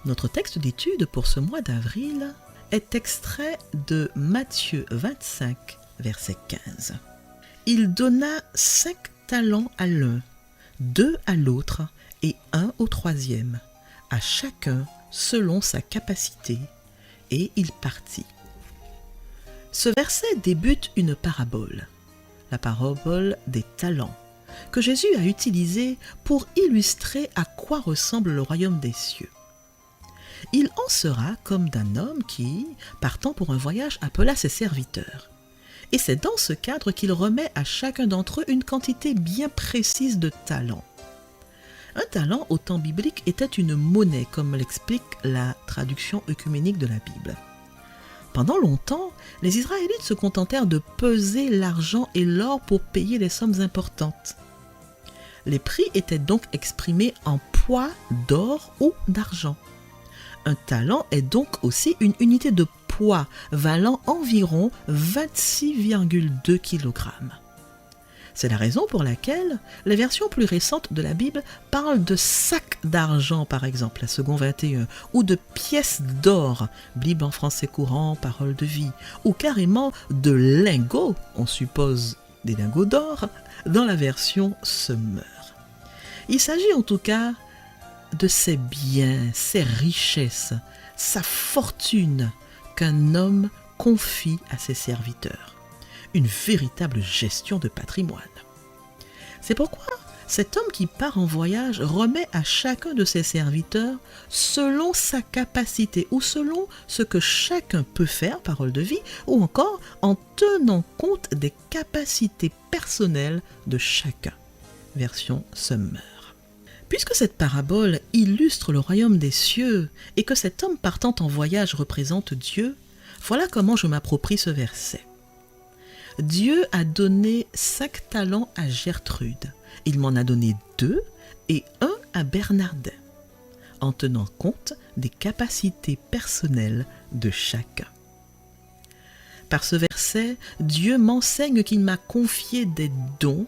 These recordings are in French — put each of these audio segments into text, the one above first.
Notre texte d'étude pour ce mois d'avril est extrait de Matthieu 25, verset 15. Il donna 5 talents à l'un, 2 à l'autre et 1 au troisième, à chacun selon sa capacité, et il partit. Ce verset débute une parabole, la parabole des talents, que Jésus a utilisée pour illustrer à quoi ressemble le royaume des cieux. Il en sera comme d'un homme qui, partant pour un voyage, appela ses serviteurs. Et c'est dans ce cadre qu'il remet à chacun d'entre eux une quantité bien précise de talents. Un talent au temps biblique était une monnaie, comme l'explique la traduction œcuménique de la Bible. Pendant longtemps, les Israélites se contentèrent de peser l'argent et l'or pour payer les sommes importantes. Les prix étaient donc exprimés en poids d'or ou d'argent. Un talent est donc aussi une unité de poids valant environ 26,2 kg. C'est la raison pour laquelle les versions plus récentes de la Bible parlent de sacs d'argent, par exemple, la seconde 21, ou de pièces d'or, Bible en français courant, parole de vie, ou carrément de lingots, on suppose des lingots d'or, dans la version Summer. Il s'agit en tout cas de ses biens, ses richesses, sa fortune qu'un homme confie à ses serviteurs. Une véritable gestion de patrimoine. C'est pourquoi cet homme qui part en voyage remet à chacun de ses serviteurs selon sa capacité ou selon ce que chacun peut faire, parole de vie, ou encore en tenant compte des capacités personnelles de chacun. Version Summer. Puisque cette parabole illustre le royaume des cieux et que cet homme partant en voyage représente Dieu, voilà comment je m'approprie ce verset. Dieu a donné 5 talents à Gertrude. Il m'en a donné 2 et 1 à Bernardin, en tenant compte des capacités personnelles de chacun. Par ce verset, Dieu m'enseigne qu'il m'a confié des dons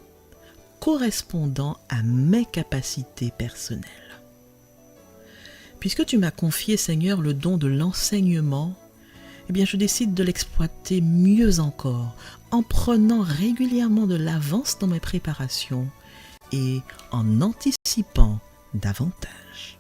correspondant à mes capacités personnelles. Puisque tu m'as confié, Seigneur, le don de l'enseignement, eh bien, je décide de l'exploiter mieux encore, en prenant régulièrement de l'avance dans mes préparations et en anticipant davantage.